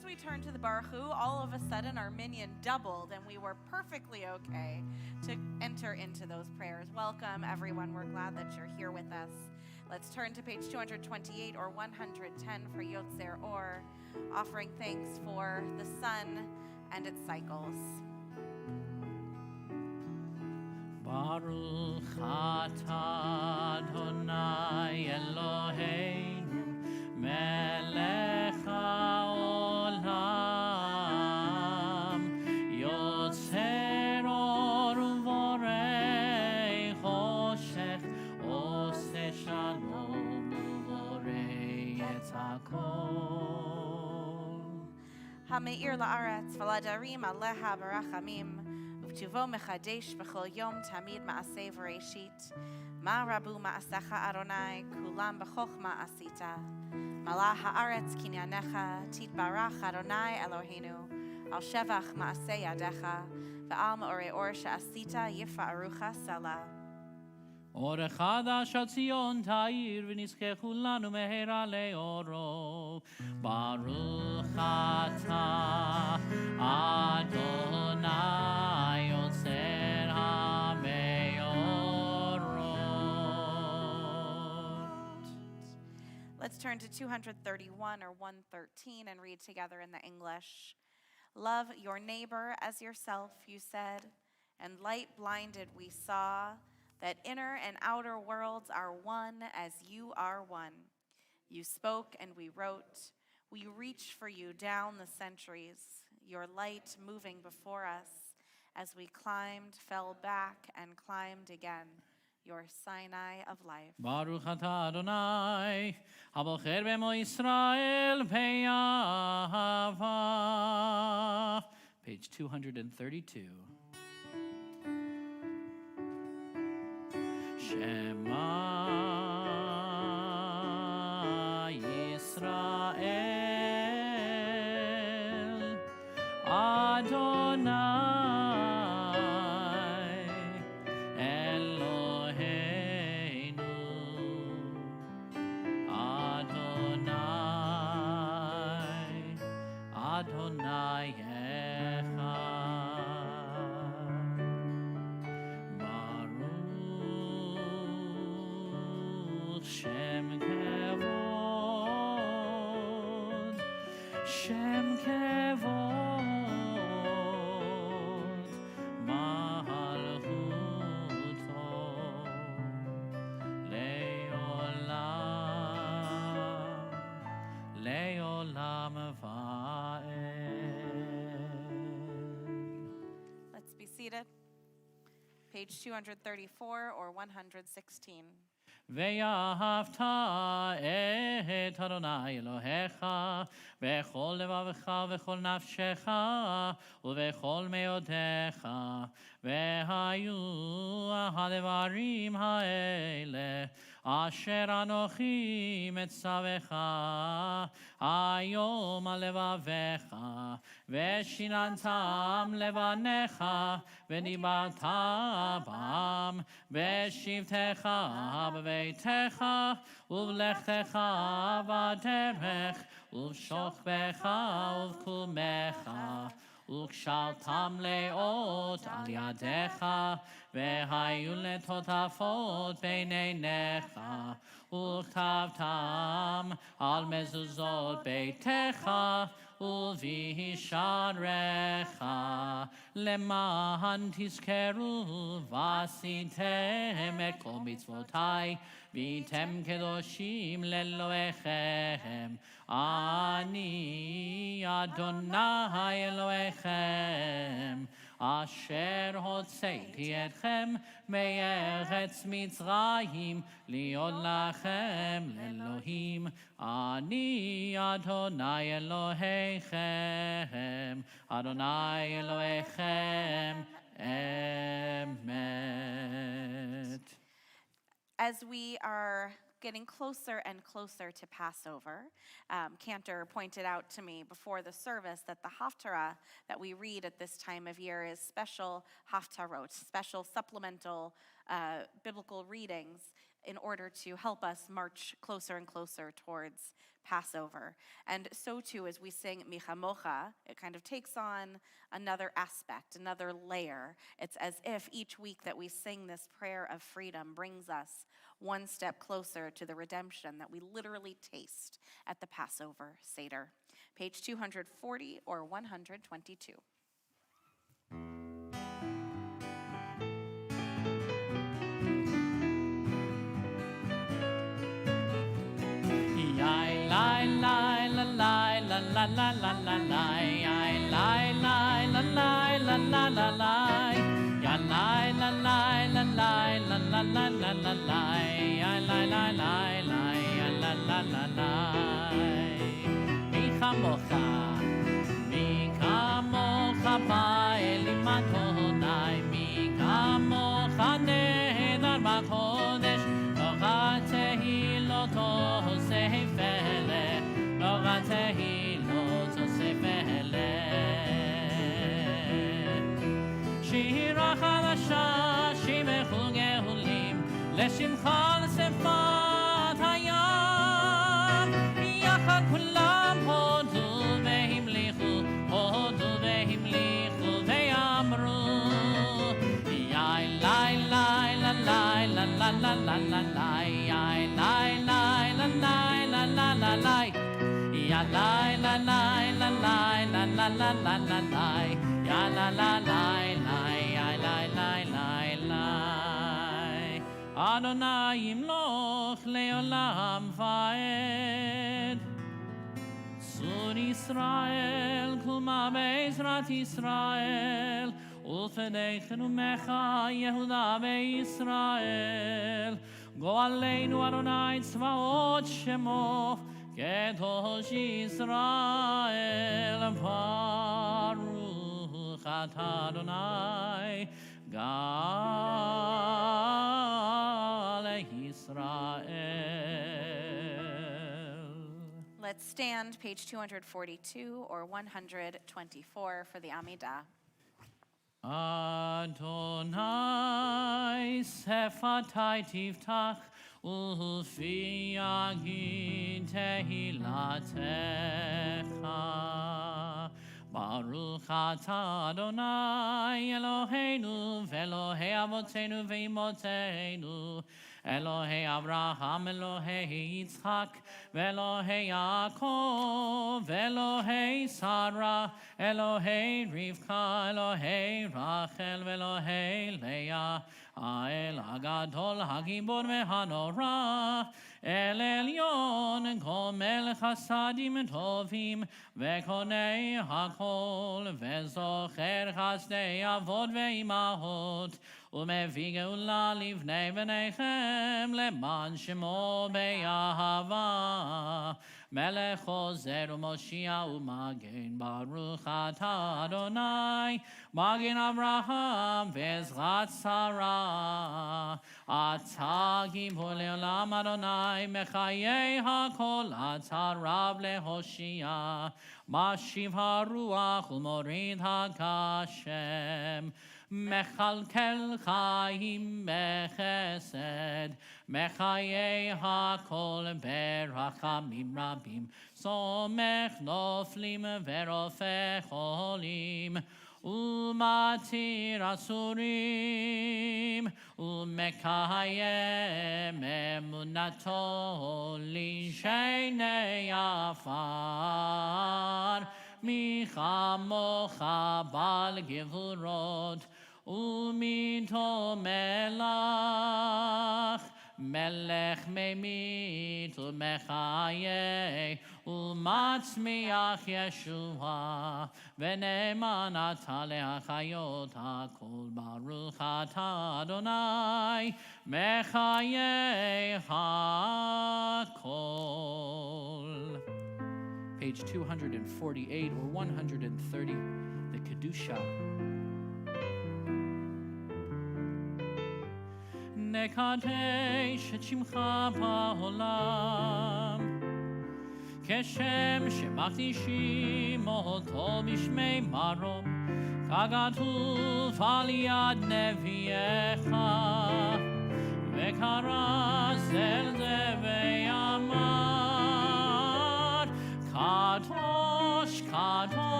as we turned to the Baruch Hu, all of a sudden our minyan doubled and we were perfectly okay to enter into those prayers. Welcome, everyone. We're glad that you're here with us. Let's turn to page 228 or 110 for Yotzer Or, offering thanks for the sun and its cycles. Baruch atah Adonai Eloheinu melech haolam yotzer or uvorei choshech oseh shalom uvorei et hakol. Hameir la'aretz v'ladarim aleha barachamim uvtuvo mechadesh b'chol yom tamid ma'aseh v'reishit ma rabu ma'asecha Adonai kulam b'chochma asita malah ha'aretz kinyanecha titbarach Adonai Eloheinu al shevach ma'aseh yadecha ve'al ma'orei or she'asita yifa'arucha selah. אור חדש על ציון תאיר ונזכה כולנו מהרה לאורו. ברוך אתה אדוני יוצר המאורות. Let's turn to 231 or 113 and read together in the English. Love your neighbor as yourself, you said, and light blinded we saw, that inner and outer worlds are one as you are one. You spoke and we wrote. We reach for you down the centuries, your light moving before us as we climbed, fell back, and climbed again, your Sinai of life. Baruch atah Adonai, habocher b'mo Yisrael pe'ahava. Page 232. Shema Yisrael Adonai Eloheinu Adonai Shem kevod, Shem kevod, malchuto leolam va'ed. Let's be seated. Page 234 or 116. ואהבת את אדוני אלוהיך בכל לבבך ובכל נפשך ובכל מאודיך והיו הדברים האלה אשר אנוכי מצווך היום על לבביך ושיננתם לבניך ודיברת בם בשבתך בביתך ובלכתך בדרך ובשוכבך ובקומך וקשרתם לאות על ידיך והיו לטוטפות בין עיניך וכתבתם על מזוזות ביתך ובשעריך למען תזכרו ועשיתם את כל מצוותי והייתם קדושים לאלוהיכם אני אדוני אלוהיכם אשר הוצאתי אתכם מארץ מצרים להיות לכם לאלוהים אני אדוני אלוהיכם אדוני אלוהיכם אמת. As we are getting closer and closer to Passover, Cantor pointed out to me before the service that the Haftarah that we read at this time of year is special Haftarot, special supplemental biblical readings in order to help us march closer and closer towards Passover. And so too, as we sing Michamocha, it kind of takes on another aspect, another layer. It's as if each week that we sing this prayer of freedom brings us one step closer to the redemption that we literally taste at the Passover Seder. Page 240 or 122. La la la la la, I lie lie la lie la la la la, ya lie la lie la lie la la la la la la, I lie lie lie lie la la la la. Mi kamocha ba'elim Adonai, mi kamocha nehedar b'chodesh, lo ratehi lo tosei fele, lo ratehi. שירה חדשה, שימחו גאולים, לשמחה לשפת הים. יחד כולם הודו והמליכו, ואמרו, יאי לי לי לה לי לה לה לה לה לה לה, יאי לי לי לה לי לה לה לה לה, ya la la la la la la la la la la la, ya la la la la, ya la la la la. Adonai yimloch leolam vaed. Sur Israel kulma be'ezrat Israel, ulfedeichenu mecha Yehuda be'Israel. Go aleinu Adonai tzvaot shemo, Kedosh Israel, Baruch atah Adonai, Gal Israel. Let's stand, page 242 or 124 for the Amidah. Adonai sefatai tiftach, Ufi yagid tehilatecha. Baruch atah Adonai Eloheinu ve'Elohei avotenu ve'imotenu, Elohei Abraham, Elohei Yitzchak, ve'Elohei Yaakov, ve'Elohei Sarah, Elohei Rivka, Elohei Rachel, ve'Elohei Leah, האל הגדול, הגיבור והנורא, אל עליון, גומל חסדים טובים, וקונה הכל, וזוכר חסדי אבות ואימהות, ומביא גאולה לבני בניכם, למען שמו באהבה. מלך עוזר ומושיע ומגן, ברוך אתה אדוני, מגן אברהם ועזרת שרה. אתה גיבור לעולם אדוני, מחיי הכל, אתה רב להושיע, משיב הרוח ומוריד הגשם. מכלכל חיים בחסד, מחיי הכל ברחמים רבים, סומך נופלים ורופא חולים, ומתיר אסורים, ומקיים אמונתו לשני עפר. מי כמוך בעל גבורות, ומיתו מלך, מלך ממית ומחיה, ומצמיח ישועה, ונאמן אתה להחיות הכל. ברוך אתה אדוני, מחיי הכל. Page 248 or 130, the Kedoshah. נקדש את שמך בעולם, כשם שמקדישים אותו בשמי מרום, ככתוב על יד נביאך, וקרא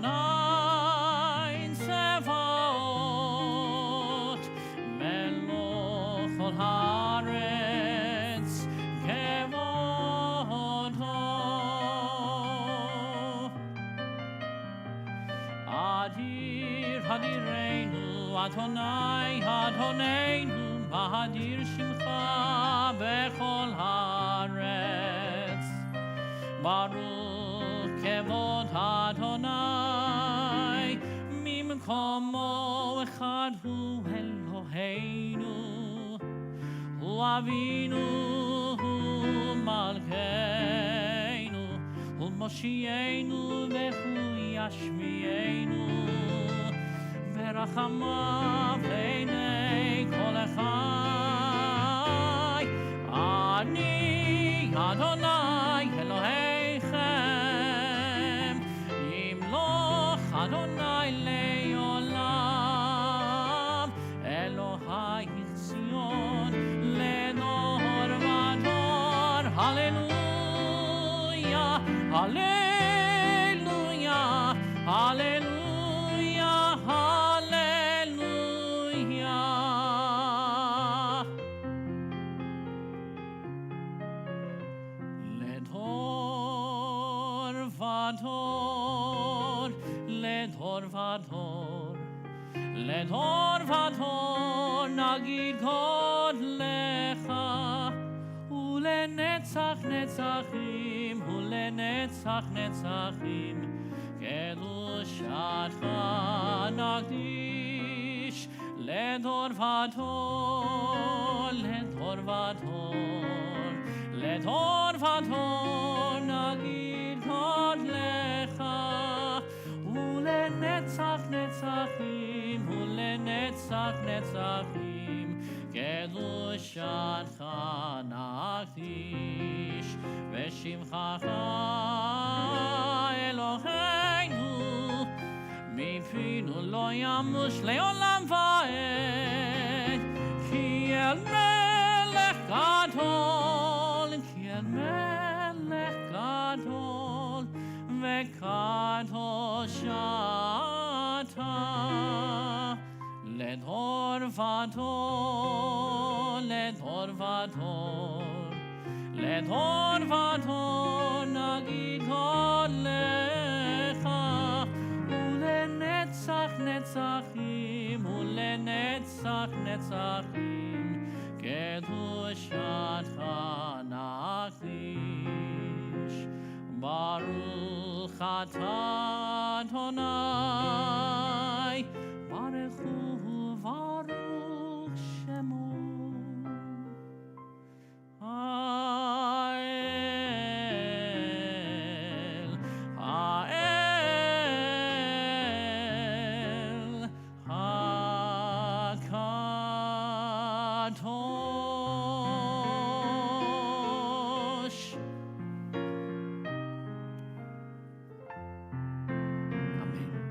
Adonai Tsevaot, Meloch ol haaretz kevodo. Adir hadireinu Adonai Adonenu Bahadir Shimcha bechol haaretz. Baruch kevod Adonai mimkomo echad hu Eloheinu hu Avinu hu Malkeinu hu Moshienu vehu Yashmienu berachamav leinei kol echai. Ani Adonai Elohechem yimloch Adonai leolam Elohai Zion ledor vador. Hallelujah, hallelujah, hallelujah, hallelujah. Ledor vador, ledor vador, ledor vador, nagid kod lecha, ulenetzach netzachim, ulenetzach netzachim, kedushatcha nagdish, ledor vador, ledor vador, ledor vador, nagid kod lecha, ulenetzach netzachim, ulenetzach netzachim, kedushatcha nagdish, v'shimchacha Eloheinu, mipinu lo yamush leolam va'ed, ki el melech gadol, ki el melech gadol, v'kadoshata. Ledor vador, ledor vador, ledor vador, nagid kod lecha, ulenetzach netzachim, ulenetzach netzachim, kedushatcha nagdish. Baruch atah Adonai, Baruch hu Baruch Shemo. Ha'el, Ha'el, HaKadosh. Amen.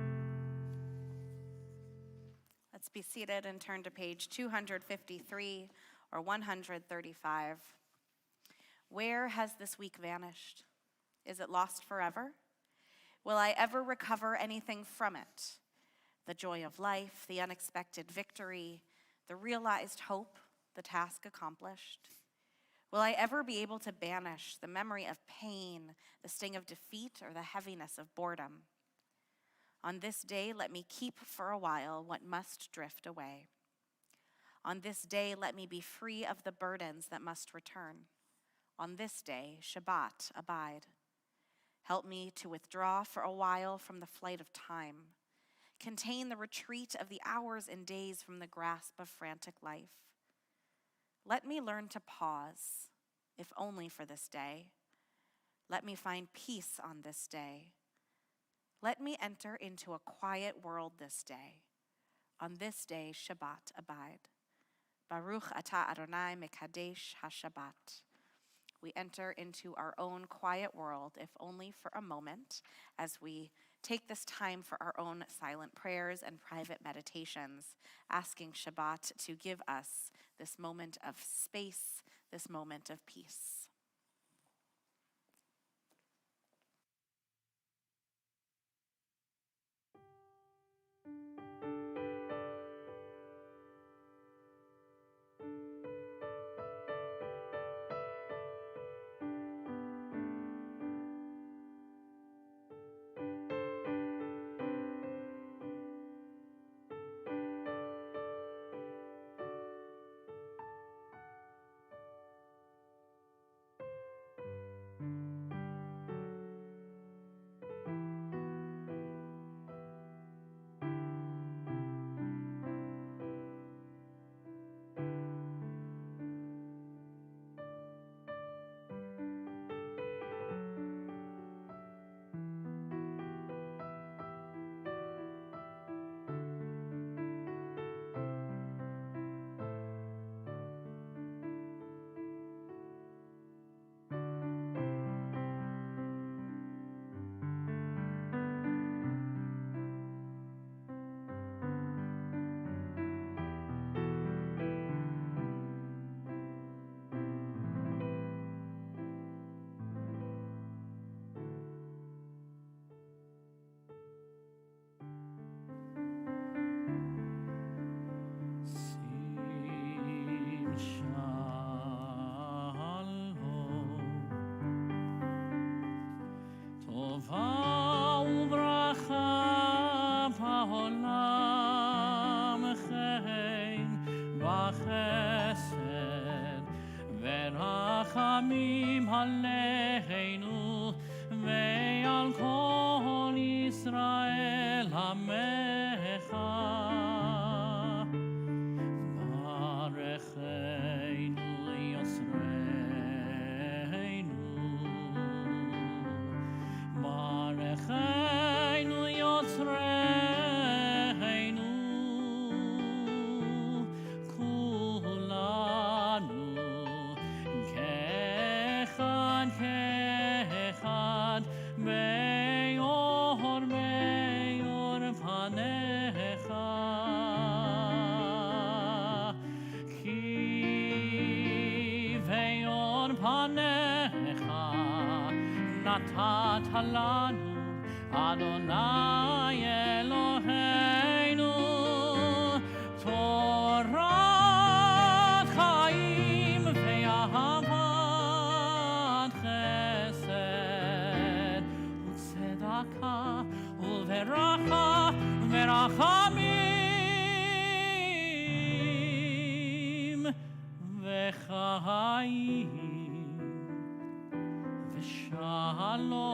Let's be seated and turn to page 253 or 135. Where has this week vanished? Is it lost forever? Will I ever recover anything from it? The joy of life, the unexpected victory, the realized hope, the task accomplished? Will I ever be able to banish the memory of pain, the sting of defeat, or the heaviness of boredom? On this day, let me keep for a while what must drift away. On this day, let me be free of the burdens that must return. On this day, Shabbat, abide. Help me to withdraw for a while from the flight of time. Contain the retreat of the hours and days from the grasp of frantic life. Let me learn to pause, if only for this day. Let me find peace on this day. Let me enter into a quiet world this day. On this day, Shabbat, abide. Baruch atah Adonai mekadesh haShabbat. We enter into our own quiet world, if only for a moment, as we take this time for our own silent prayers and private meditations, asking Shabbat to give us this moment of space, this moment of peace. וחסד ורחמים עלינו ועל כל ישראל עמך. ברכנו יוצרנו, ברכנו יוצרנו, כולנו כאחד כאחד ביום פניך. כי ביום פניך נתת לנו אדוני אלוהינו תורת חיים ואהבת חסד וצדקה וברכה ורחמים וחיים ושלום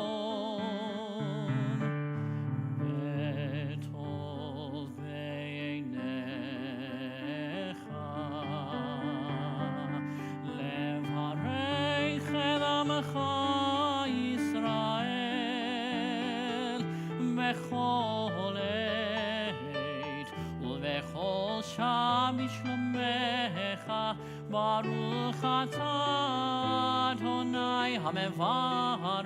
וטוב בעיניך לברך את עמך ישראל בכל עת ובכל שעה בשלומך. ברוך אתה אדוני המברך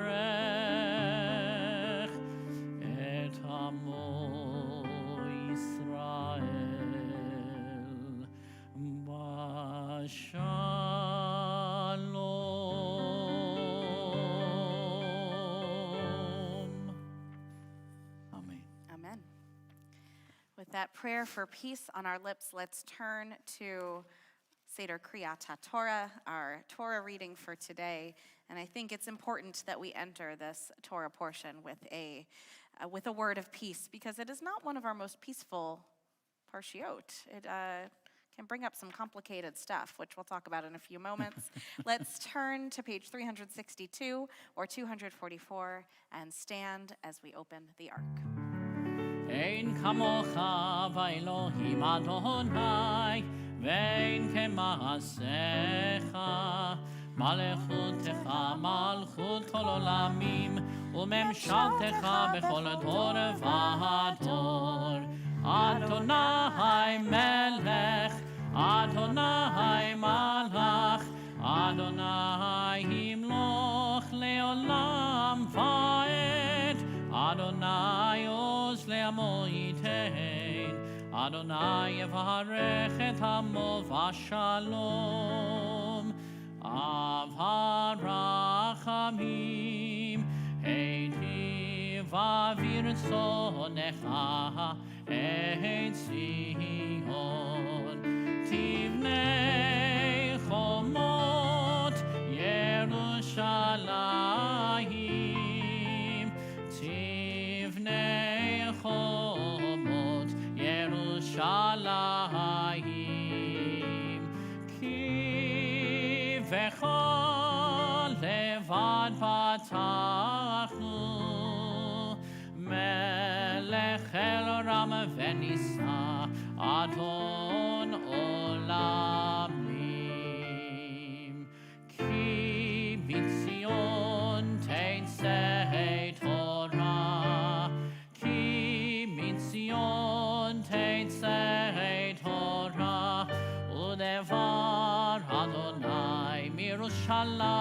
את עמו ישראל בשלום. Amen. Amen. With that prayer for peace on our lips, let's turn to Seder Kriyat HaTorah, our Torah reading for today. And I think it's important that we enter this Torah portion with a word of peace, because it is not one of our most peaceful parshiot. It can bring up some complicated stuff, which we'll talk about in a few moments. Let's turn to page 362 or 244 and stand as we open the ark. אין כמוך באלוהים אדוני ואין כמעשיך, מלכותך מלכות כל עולמים וממשלתך בכל דור ודור. אדוני מלך, אדוני מלך, אדוני ימלוך לעולם ועד. אדוני עוז לעמו ייתן, אדוני יברך את עמו בשלום. אב הרחמים היטיב ברצונך את ציון, תבנה חומות ירושלים, תבנה חומות ירושלים, כי בכל לבד פתחנו, מלך אל רם ונישא, אדון עולמים. כי מציון תצא תורה, כי מציון תצא תורה, ודבר אדוני מירושלים.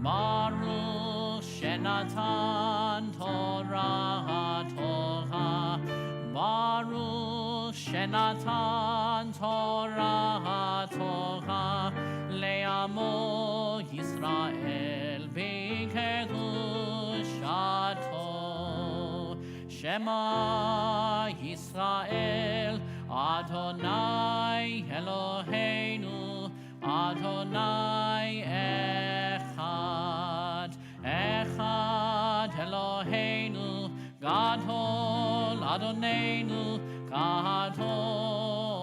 ברוך שנתן תורה תורה, ברוך שנתן תורה תורה לעמו ישראל בקדושתו. שמע ישראל אדוני אלוהינו, אדוני אחד, אחד אלוהינו, גדול אדוננו, גדול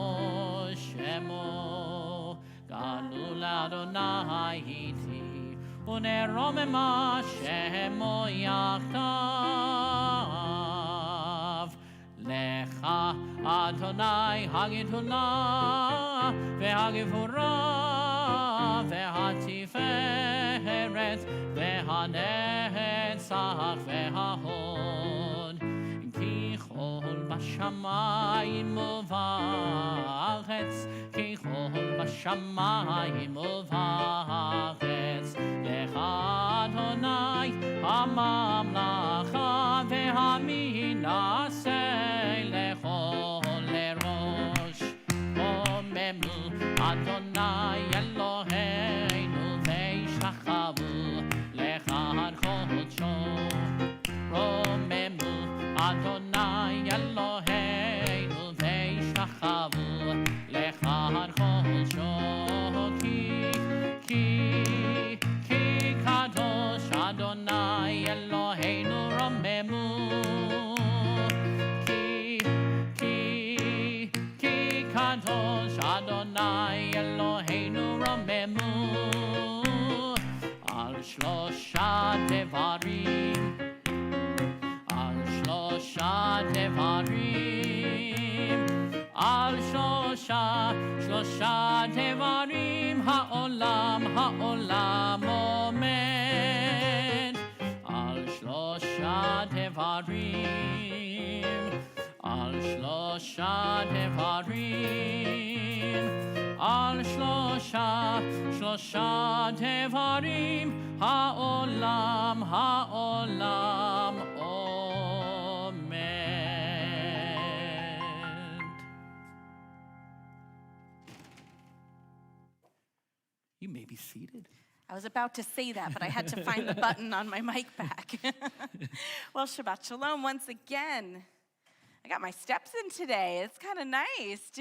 shemo galul Adonai iti uneromema shemo yachtav lecha Adonai hagidula vehagivura vehatiferet vehanetzach vehahod ki chol bashamayim uvaretz ki chol bashamayim uvaretz lecha Adonai hamamlacha vehaminaseh lechol lerosh omemu Adonai Eloheinu veishachavu lechad chodsho romemu Adonai Eloheinu veishachavu lechad chodsho ki kadosh Adonai Eloheinu romemu Kadosh Adonai Eloheinu Romemu Al Shlosha Devarim Al Shlosha Devarim Al Shlosha Devarim Ha'olam Omed Al Shlosha Devarim Al Shlosha Devarim Al Shlosha Devarim Ha'olam Omed. You may be seated. I was about to say that, but I had to find the button on my mic back. Well, Shabbat Shalom once again. I got my steps in today. It's kind of nice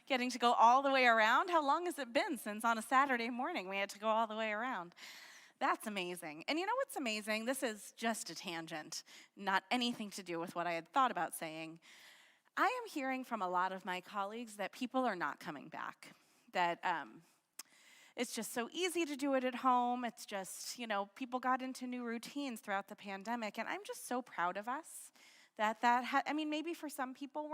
getting to go all the way around. How long has it been since on a Saturday morning we had to go all the way around? That's amazing. And you know what's amazing? This is just a tangent, not anything to do with what I had thought about saying. I am hearing from a lot of my colleagues that people are not coming back, that it's just so easy to do it at home. It's just, people got into new routines throughout the pandemic, and I'm just so proud of us. Maybe for some people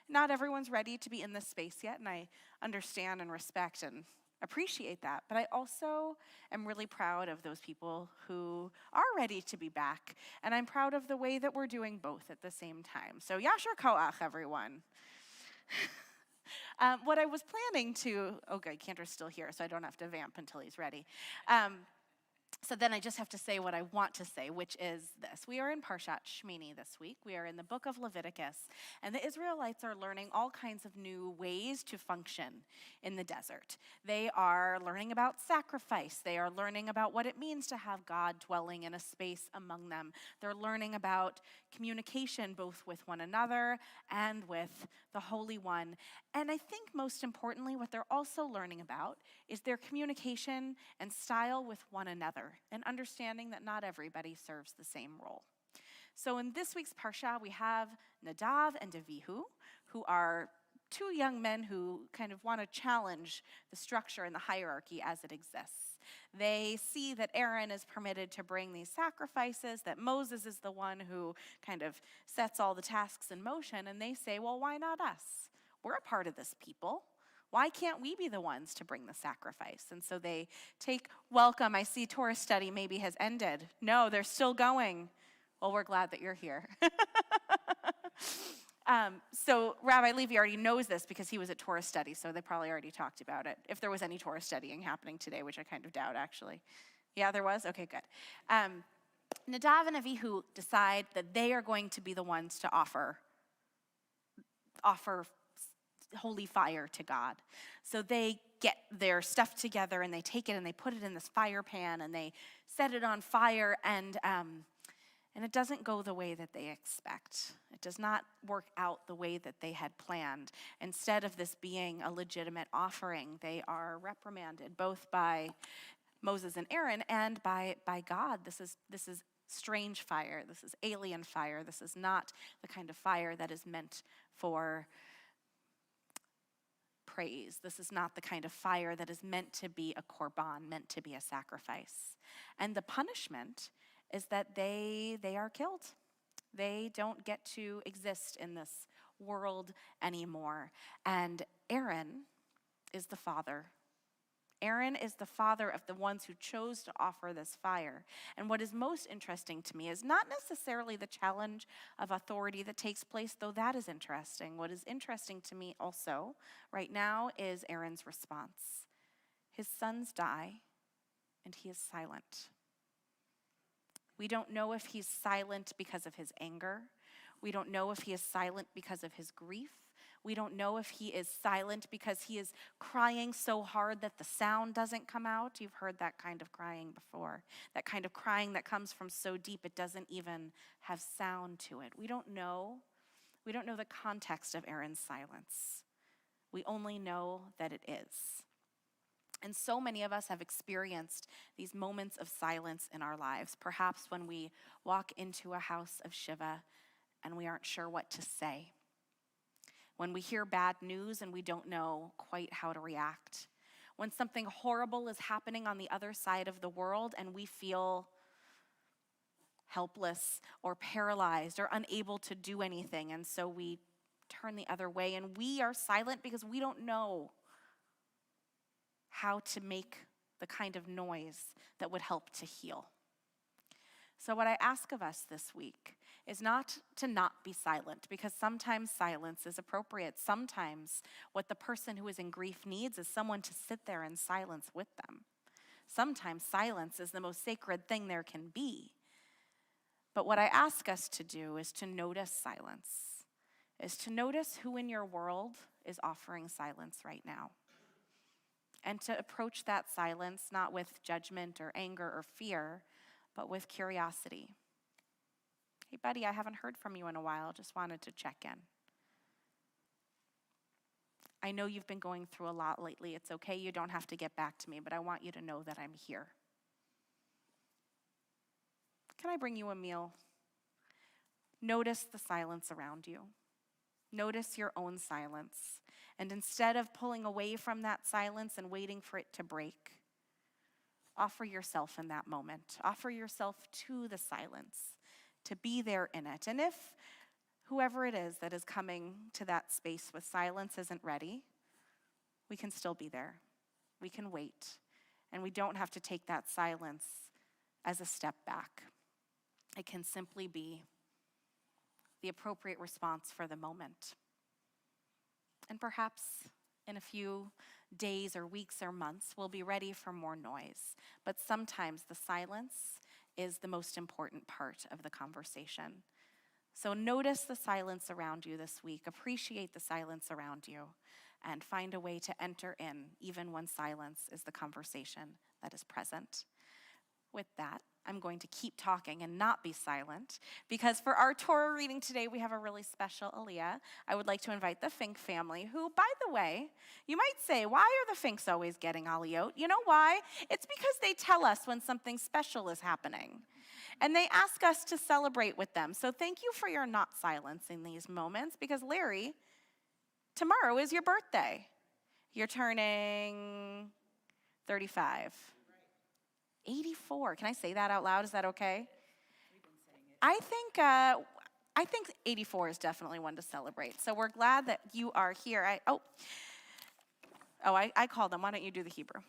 not everyone's ready to be in this space yet, and I understand and respect and appreciate that. But I also am really proud of those people who are ready to be back, and I'm proud of the way that we're doing both at the same time. So Yasher Koach, everyone. What I was planning to, good, Cantor's still here, so I don't have to vamp until he's ready. So then I just have to say what I want to say, which is this. We are in Parshat Shmini this week. We are in the book of Leviticus, and the Israelites are learning all kinds of new ways to function in the desert. They are learning about sacrifice. They are learning about what it means to have God dwelling in a space among them. They're learning about communication both with one another and with the Holy One. And I think most importantly, what they're also learning about is their communication and style with one another, and understanding that not everybody serves the same role. So in this week's Parsha, we have Nadav and Avihu, who are two young men who kind of want to challenge the structure and the hierarchy as it exists. They see that Aaron is permitted to bring these sacrifices, that Moses is the one who kind of sets all the tasks in motion, and they say, well, why not us? We're a part of this people. Why can't we be the ones to bring the sacrifice? And so they take welcome. I see Torah study maybe has ended. No, they're still going. Well, we're glad that you're here. So Rabbi Levy already knows this because he was at Torah study, so they probably already talked about it. If there was any Torah studying happening today, which I kind of doubt, actually. Yeah, there was? Okay, good. Nadav and Avihu decide that they are going to be the ones to offer holy fire to God. So they get their stuff together and they take it and they put it in this fire pan and they set it on fire, and it doesn't go the way that they expect. It does not work out the way that they had planned. Instead of this being a legitimate offering, they are reprimanded both by Moses and Aaron and by God. This is strange fire. This is alien fire. This is not the kind of fire that is meant for praise. This is not the kind of fire that is meant to be a korban, meant to be a sacrifice. And the punishment is that they are killed. They don't get to exist in this world anymore. And Aaron is the father. Aaron is the father of the ones who chose to offer this fire. And what is most interesting to me is not necessarily the challenge of authority that takes place, though that is interesting. What is interesting to me also right now is Aaron's response. His sons die, and he is silent. We don't know if he's silent because of his anger. We don't know if he is silent because of his grief. We don't know if he is silent because he is crying so hard that the sound doesn't come out. You've heard that kind of crying before. That kind of crying that comes from so deep it doesn't even have sound to it. We don't know. We don't know the context of Aaron's silence. We only know that it is. And so many of us have experienced these moments of silence in our lives. Perhaps when we walk into a house of Shiva and we aren't sure what to say. When we hear bad news and we don't know quite how to react. When something horrible is happening on the other side of the world and we feel helpless or paralyzed or unable to do anything. And so we turn the other way and we are silent because we don't know how to make the kind of noise that would help to heal. So what I ask of us this week is not to not be silent, because sometimes silence is appropriate. Sometimes what the person who is in grief needs is someone to sit there in silence with them. Sometimes silence is the most sacred thing there can be. But what I ask us to do is to notice silence, is to notice who in your world is offering silence right now. And to approach that silence not with judgment or anger or fear, but with curiosity. Hey, buddy, I haven't heard from you in a while. Just wanted to check in. I know you've been going through a lot lately. It's okay. You don't have to get back to me, but I want you to know that I'm here. Can I bring you a meal? Notice the silence around you. Notice your own silence. And instead of pulling away from that silence and waiting for it to break, offer yourself in that moment. Offer yourself to the silence, to be there in it. And if whoever it is that is coming to that space with silence isn't ready, we can still be there. We can wait. And we don't have to take that silence as a step back. It can simply be the appropriate response for the moment. And perhaps in a few days or weeks or months, we'll be ready for more noise. But sometimes the silence is the most important part of the conversation. So notice the silence around you this week. Appreciate the silence around you. And find a way to enter in, even when silence is the conversation that is present. With that, I'm going to keep talking and not be silent, because for our Torah reading today, we have a really special Aliyah. I would like to invite the Fink family, who, by the way, you might say, why are the Finks always getting Aliyot? You know why? It's because they tell us when something special is happening, and they ask us to celebrate with them. So thank you for your not silence in these moments, because Larry, tomorrow is your birthday. You're turning 35. 84. Can I say that out loud? Is that okay? We've been saying it. I think 84 is definitely one to celebrate. So we're glad that you are here. I called them. Why don't you do the Hebrew?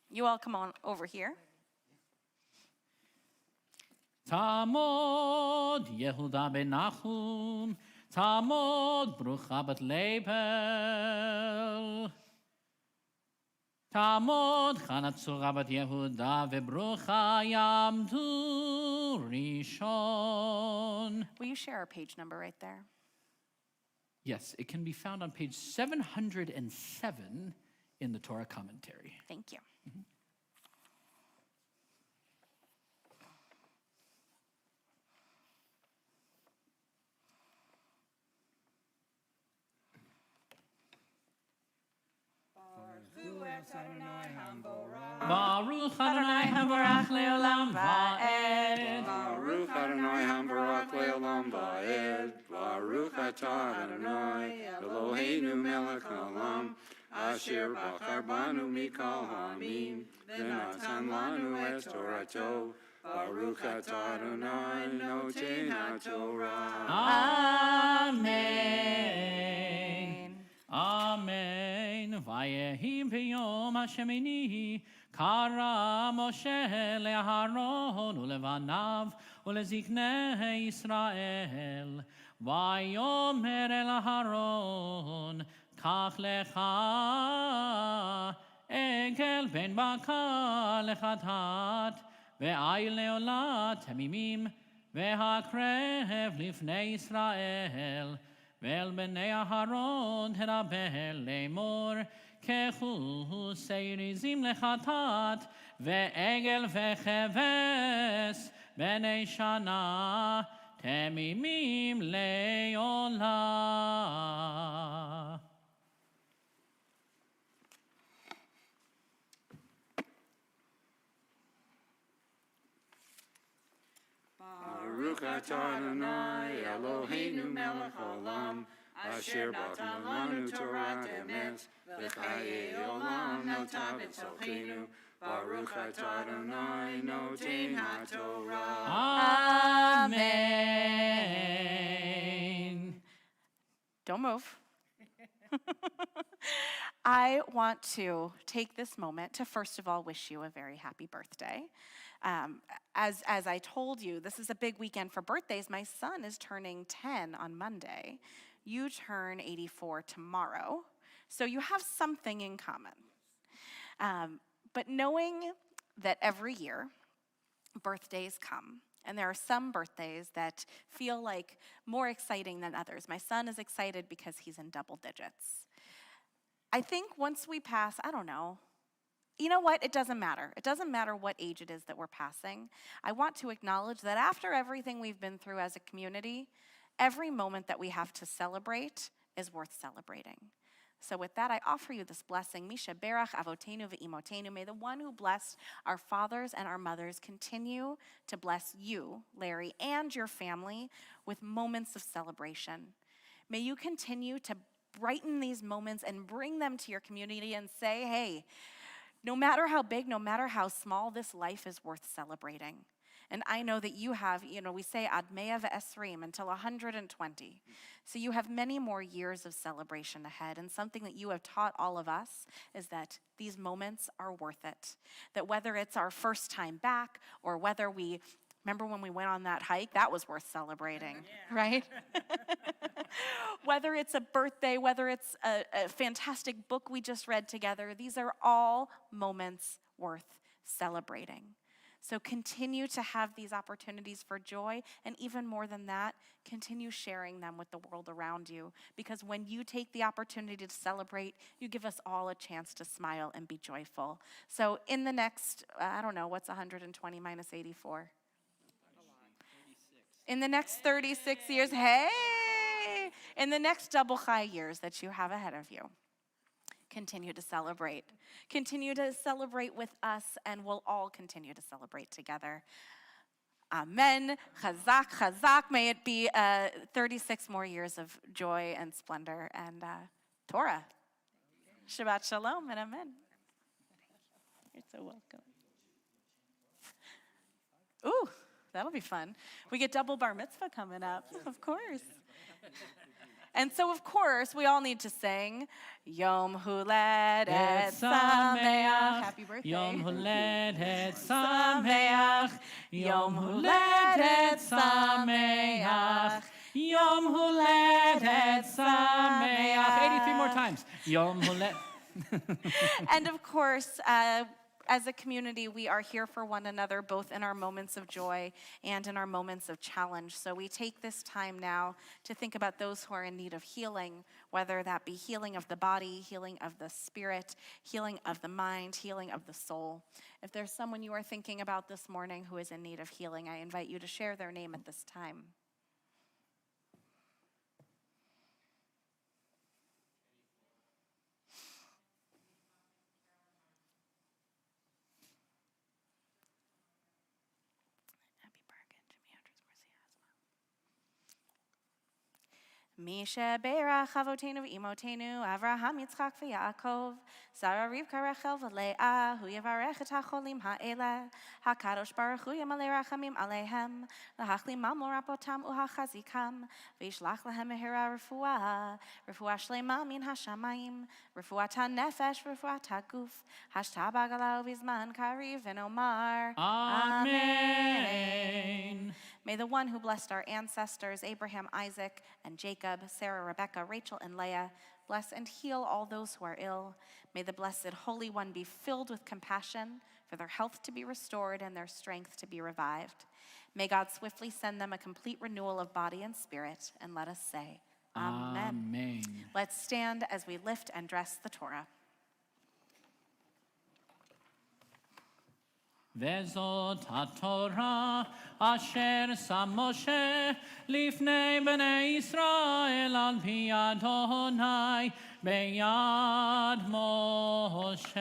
You all come on over here. Tamod Yehuda ben Nachum, Tamod Brucha bat Lepel. Tamod Chanatzura bat Yehuda veBrucha Yamdu Rishon. Will you share our page number right there? Yes, it can be found on page 707 in the Torah commentary. Thank you. Mm-hmm. Baruch Adonai Habarach Leolam Va'ed. Baruch Adonai Hambarak Le'olam Va'ed. Baruch atah Adonai Eloheinu melech haolam. Asher bachar banu mikol ha'amim. V'natan lanu et Torato. Baruch atah Adonai noten haTorah. Amen. Amen. Vayehi b'yom hashemini kara Moshe le'Aharon u'levanav u'leziknei Yisrael. Vayomer el Aharon kach lecha egel ben bakar lechatat ve'ayil le'olat tamimin ve'hakrev lifnei Yisrael. ואל בני אהרון תדבר לאמור, קחו שעיר עזים לחטאת, ועגל וכבש בני שנה, תמימים לעולה. Baruch atah Adonai Eloheinu melech haolam, asher natan lanu Torah emes, v'chayei olam notav etzolchenu. Baruch atah Adonai noten haTorah. Amen. Don't move. I want to take this moment to first of all wish you a very happy birthday. As I told you, this is a big weekend for birthdays. My son is turning 10 on Monday. You turn 84 tomorrow. So you have something in common. But knowing that every year birthdays come, and there are some birthdays that feel like more exciting than others. My son is excited because he's in double digits. I think once we pass, I don't know, you know what? It doesn't matter. It doesn't matter what age it is that we're passing. I want to acknowledge that after everything we've been through as a community, every moment that we have to celebrate is worth celebrating. So with that, I offer you this blessing. Misha berach avotenu ve'imotenu. May the one who blessed our fathers and our mothers continue to bless you, Larry, and your family with moments of celebration. May you continue to brighten these moments and bring them to your community and say, hey, no matter how big, no matter how small, this life is worth celebrating. And I know that you have, we say ad mea ve'esrim, until 120. So you have many more years of celebration ahead. And something that you have taught all of us is that these moments are worth it. That whether it's our first time back or whether remember when we went on that hike? That was worth celebrating, right? Whether it's a birthday, whether it's a fantastic book we just read together, these are all moments worth celebrating. So continue to have these opportunities for joy, and even more than that, continue sharing them with the world around you. Because when you take the opportunity to celebrate, you give us all a chance to smile and be joyful. So in the next, I don't know, what's 120 minus 84? In the next 36 years, hey! In the next double chai years that you have ahead of you, continue to celebrate. Continue to celebrate with us, and we'll all continue to celebrate together. Amen. Chazak, chazak. May it be 36 more years of joy and splendor and Torah. Shabbat shalom and amen. You're so welcome. Ooh, that'll be fun. We get double bar mitzvah coming up, of course. And so, of course, we all need to sing Yom Huledet Sameach. Happy birthday. Yom Huledet Sameach. Yom Huledet Sameach. Yom Huledet Sameach. 83 more times. Yom Huledet. And of course, as a community, we are here for one another, both in our moments of joy and in our moments of challenge. So we take this time now to think about those who are in need of healing, whether that be healing of the body, healing of the spirit, healing of the mind, healing of the soul. If there's someone you are thinking about this morning who is in need of healing, I invite you to share their name at this time. Happy Bargain, Jimmy Andrews. Misha Berach Avotenu Imotenu Avraham Yitzchak v'Yaakov Sarah Rivka Rachel v'Leah Hu Yavarech et HaCholim Ha'ele HaKadosh Baruch Hu Yamalei Rachamim Aleihem L'Hachlim Mamol Rapotam U'Hachazikam V'Yishlach Lehem Mehira Refuah Shlema Min HaShamayim Refuat HaNefesh Refuat HaGuf Hashta Bagala Uvizman Kariv V'Nomar Amen. May the one who blessed our ancestors, Abraham, Isaac, and Jacob, Sarah, Rebekah, Rachel, and Leah, bless and heal all those who are ill. May the blessed Holy One be filled with compassion for their health to be restored and their strength to be revived. May God swiftly send them a complete renewal of body and spirit, and let us say, Amen. Amen. Let's stand as we lift and dress the Torah. וזאת התורה אשר שם משה לפני בני ישראל על פי אדוני ביד משה.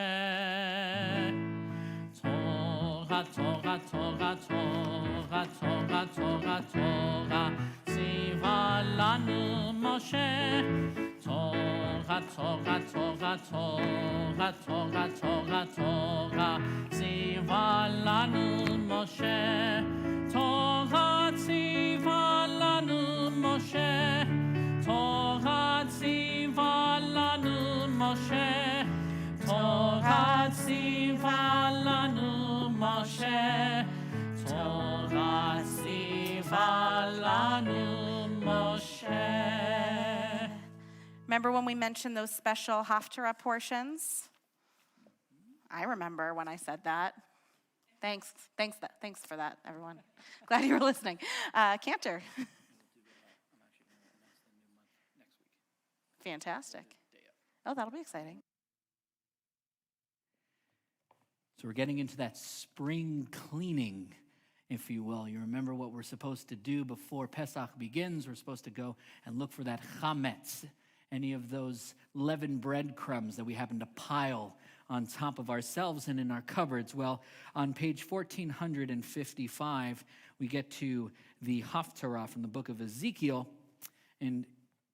תורה, תורה, תורה, תורה, תורה, תורה, תורה, ציווה לנו משה. תורה, תורה, תורה, תורה, תורה, תורה, תורה, ציווה לנו משה. תורה ציווה לנו משה. תורה ציווה לנו משה. תורה ציווה לנו משה. תורה ציווה לנו משה. Remember when we mentioned those special Haftarah portions? I remember when I said that. Thanks for that, everyone. Glad you were listening. Cantor. Fantastic. Oh, that'll be exciting. So we're getting into that spring cleaning, if you will. You remember what we're supposed to do before Pesach begins. We're supposed to go and look for that chametz, any of those leavened breadcrumbs that we happen to pile on top of ourselves and in our cupboards. Well, on page 1455, we get to the Haftarah from the book of Ezekiel, and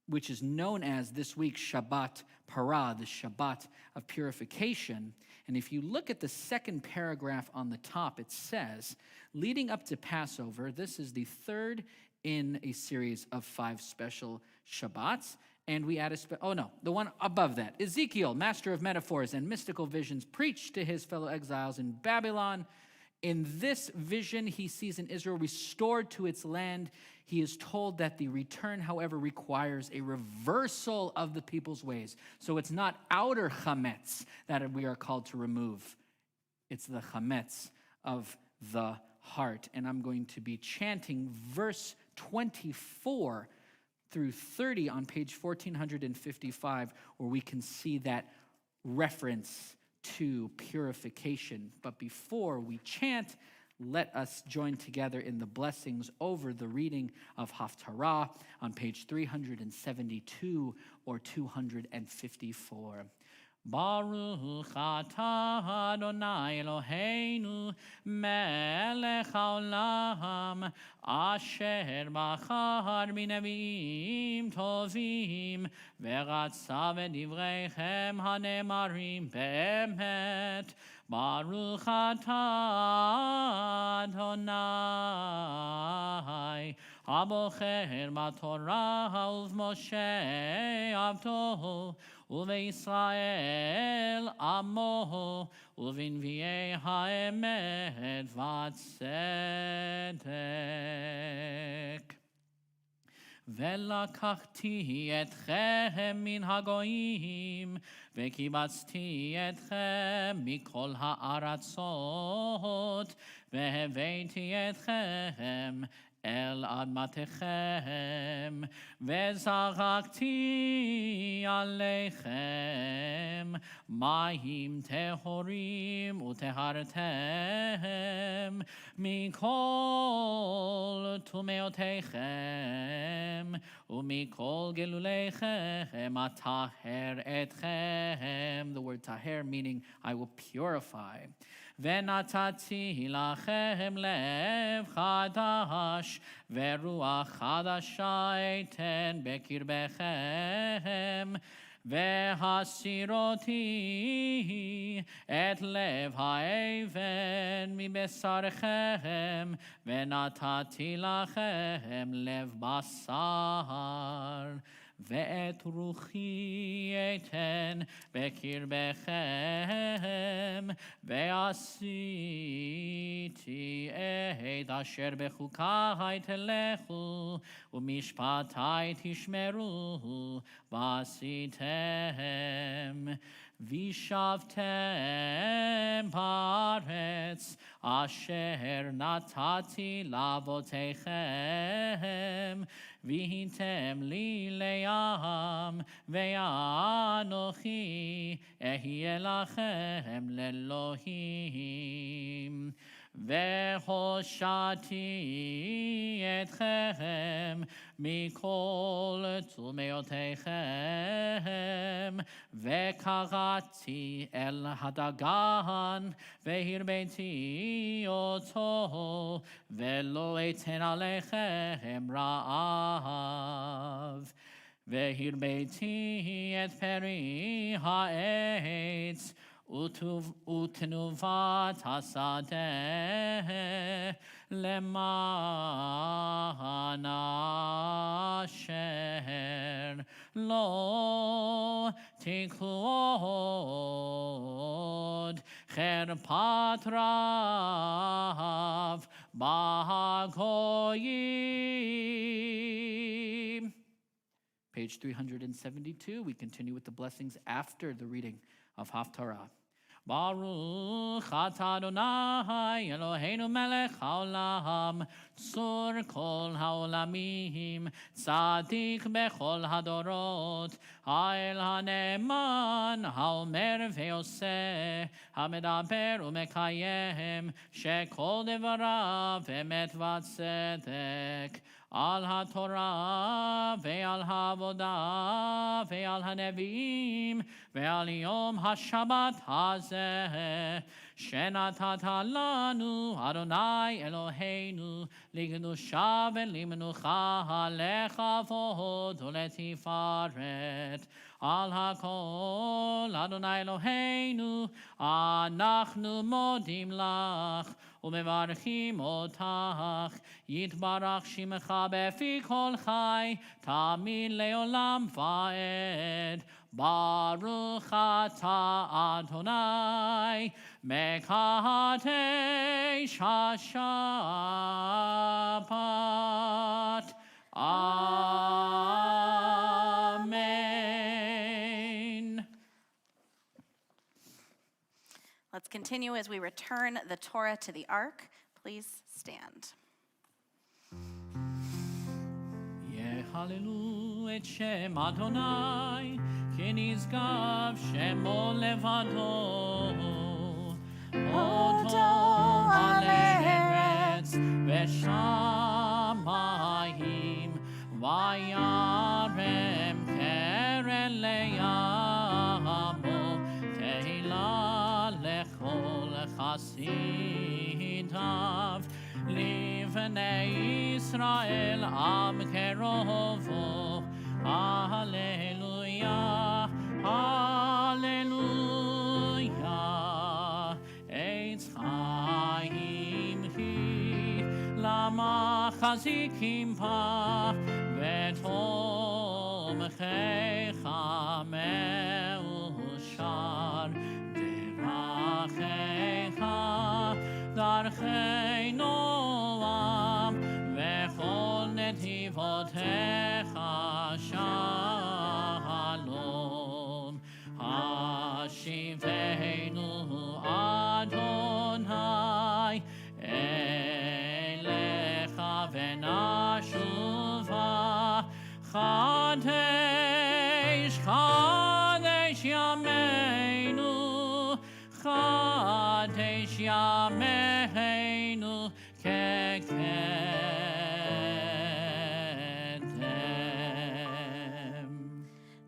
which is known as this week's Shabbat Parah, the Shabbat of purification. And if you look at the second paragraph on the top, it says, leading up to Passover, this is the third in a series of 5 special Shabbats. And we add the one above that. Ezekiel, master of metaphors and mystical visions, preached to his fellow exiles in Babylon. In this vision, he sees in Israel restored to its land. He is told that the return, however, requires a reversal of the people's ways. So it's not outer chametz that we are called to remove. It's the chametz of the heart. And I'm going to be chanting verse 24 through 30 on page 1455, where we can see that reference to purification. But before we chant, let us join together in the blessings over the reading of Haftarah on page 372 or 254. Baruch atah Adonai Eloheinu melech haolam asher bachar b'neviim tovim v'ratza b'divreichem hanemarim be'emet. Baruch atah Adonai habocher b'torah u'v'Moshe avto ובישראל עמו ובנביאי האמת והצדק. ולקחתי אתכם מן הגויים וקיבצתי אתכם מכל הארצות והבאתי אתכם אל אדמתכם, וזרקתי עליכם מים טהורים וטהרתם מכל טומאותיכם ומכל גלוליכם אטהר אתכם. The word taher meaning I will purify. ונתתי לכם לב חדש, ורוח חדשה אתן בקרבכם. והסירותי את לב האבן מבשרכם, ונתתי לכם לב בשר. ואת רוחי אתן בקרבכם, ועשיתי את אשר בחוקי תלכו, ומשפטי תשמרו, ועשיתם. וישבתם בארץ אשר נתתי לאבותיכם, והייתם לי לים, ואנוכי אהיה לכם לאלוהים. והושעתי אתכם מכל טומאותיכם, וקראתי אל הדגן, והרביתי אותו, ולא אתן עליכם רעב. והרביתי את פרי העץ, ותנובת השדה, למען אשר לא תיקחו עוד חרפת רעב בגויים. Page 372, we continue with the blessings after the reading of Haftarah. Baruch atah Adonai Eloheinu melech haolam, tzur kol haolamim, tzadik bechol hadorot, ha'el hane'eman, ha'omer ve'oseh, ha'medaber u'mekayem, shekol devarav emet v'tzedek. על התורה ועל העבודה ועל הנביאים ועל יום השבת הזה שנתת לנו, אדוני אלוהינו, לקדושה ולמנוחה, לכבוד ולתפארת. על הכל, אדוני אלוהינו, אנחנו מודים לך ומברכים אותך. יתברך שמך בפי כל חי, תמיד לעולם ועד. ברוך אתה אדוני מקדש השבת. Amen. Let's continue as we return the Torah to the ark. Please stand. יהללו את שם אדוני, כי נשגב שמו לבדו. אותו על ארץ ושמיים, וירם קרן לימו, קהילה לכל חסידיו. לבני ישראל עם קרובו, הללויה, הללויה. עץ חיים היא, למה חזיקים בה, ותומכיך מאושר. דרכיך דרכי נועם, וכל נתיבותיך שלום. השיבנו אדוני אליך ונשובה. חדש חדש ימינו, חדש ימינו כקדם.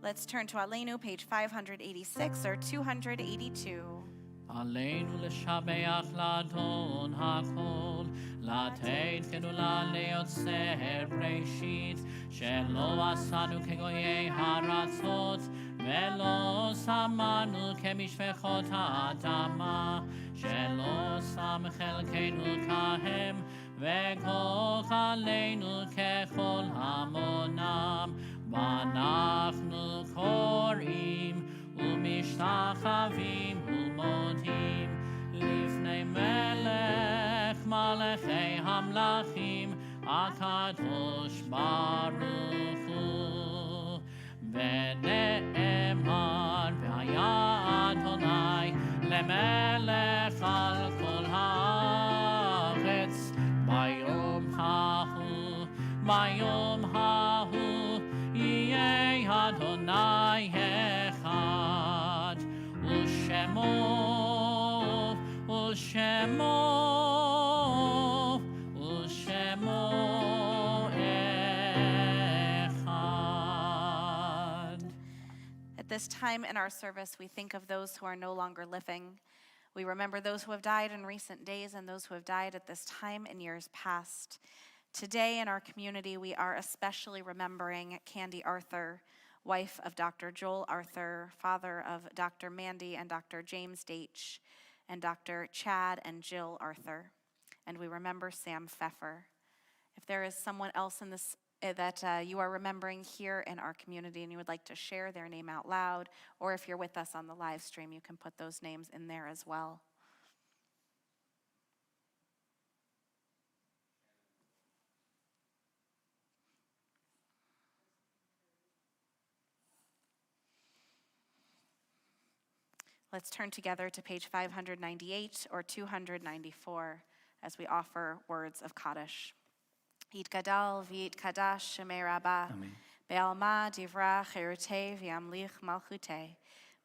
Let's turn to Aleinu, page 586 or 282. עלינו לשבח לאדון הכל, לתת גדולה ליוצר בראשית, שלא עשנו כגויי הארצות, ולא שמנו כמשפחות האדמה, שלא שם חלקנו כהם, וגורלנו ככל המונם, ואנחנו קוראים ומשתחווים ומודים לפני מלך מלכי המלכים הקדוש ברוך הוא. ונאמר והיה אדוני למלך על כל הארץ ביום ההוא, ביום ההוא יהיה אדוני אחד, ושמו אחד. At this time in our service, we think of those who are no longer living. We remember those who have died in recent days and those who have died at this time in years past. Today in our community, we are especially remembering Candy Arthur, wife of Dr. Joel Arthur, father of Dr. Mandy and Dr. James Deitch, and Dr. Chad and Jill Arthur. And we remember Sam Pfeffer. If there is someone else in this that you are remembering here in our community and you would like to share their name out loud, or if you're with us on the live stream, you can put those names in there as well. Let's turn together to page 598 or 294 as we offer words of Kaddish. Yitgadal v'yitkadash shemei Rabbah, be'alma divra cherutei v'yamlich malchutei,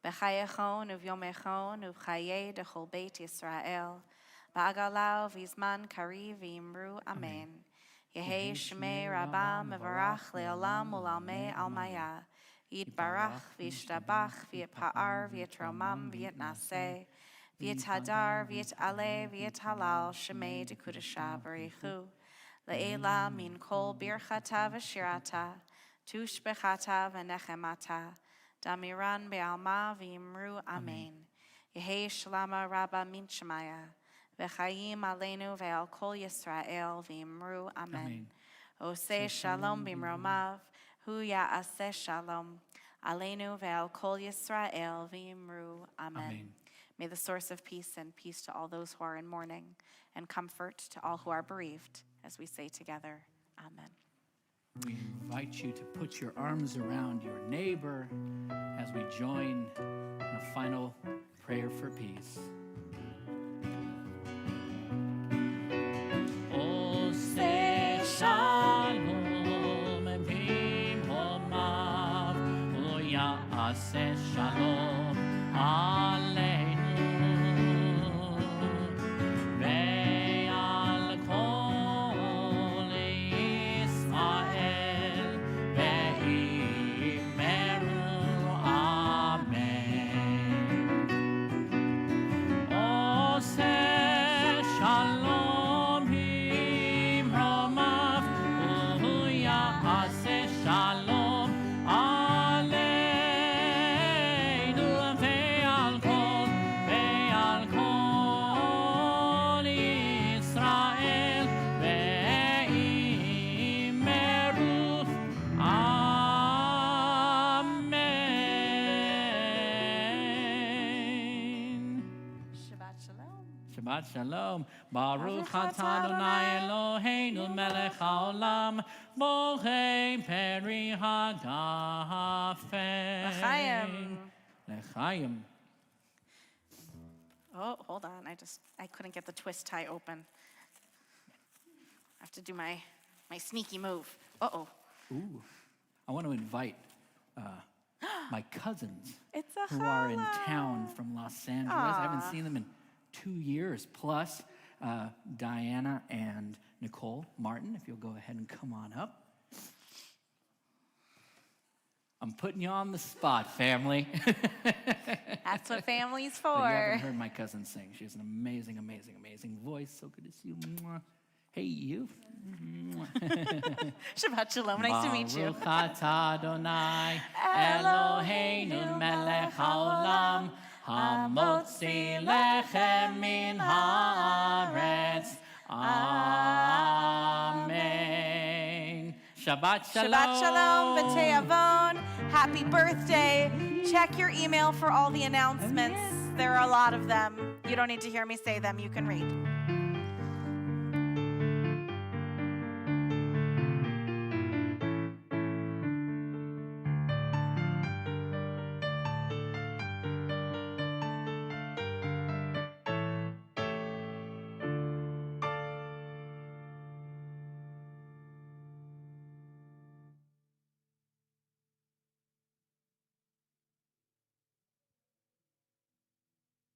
b'chayechon uv'yomechon uv'chayei dechol beit Yisrael, ba'agalau v'izman kari v'yimru amen. Yehei shemei Rabbah mevarach le'olam u'lalmei almaya, Yitbarach v'yishtabach v'yitpa'ar v'yitromam v'yitnaseh, v'yithadar v'yit'aleh v'yithalal shemei dekudashah barichu. Le'ela min kol birchata v'shirata, tushbechata v'nechemata, damiran be'alma v'yimru amen. Yehei shalama rabba min shemaya, v'chayim aleinu ve'al kol Yisrael v'yimru amen. Oseh shalom b'mromav, hu ya'aseh shalom, aleinu ve'al kol Yisrael v'yimru amen. May the source of peace send peace to all those who are in mourning, and comfort to all who are bereaved, as we say together, amen. We invite you to put your arms around your neighbor as we join in a final prayer for peace. Oseh shalom b'mromav, hu ya'aseh shalom aleinu. Shabbat shalom. Baruch atah Adonai Eloheinu melech haolam, borei peri hagafen. L'chaim. L'chaim. Oh, hold on. I couldn't get the twist tie open. I have to do my sneaky move. Uh-oh. Ooh. I want to invite my cousins It's a who are in challah. town from Los Angeles. I haven't seen them in 2 years, plus Diana and Nicole Martin, if you'll go ahead and come on up. I'm putting you on the spot, family. That's what family's But you haven't for. heard my cousin sing. She has an amazing, amazing, amazing voice. So good to see you. Mwah. Hey, you. Shabbat shalom. Nice to meet you. Baruch atah Adonai Eloheinu melech haolam hamotzi lechem min haaretz. Amen. Shabbat shalom. Shabbat shalom. B'tei avon. Happy birthday. Check your email for all the announcements. There are a lot of them. You don't need to hear me say them. You can read.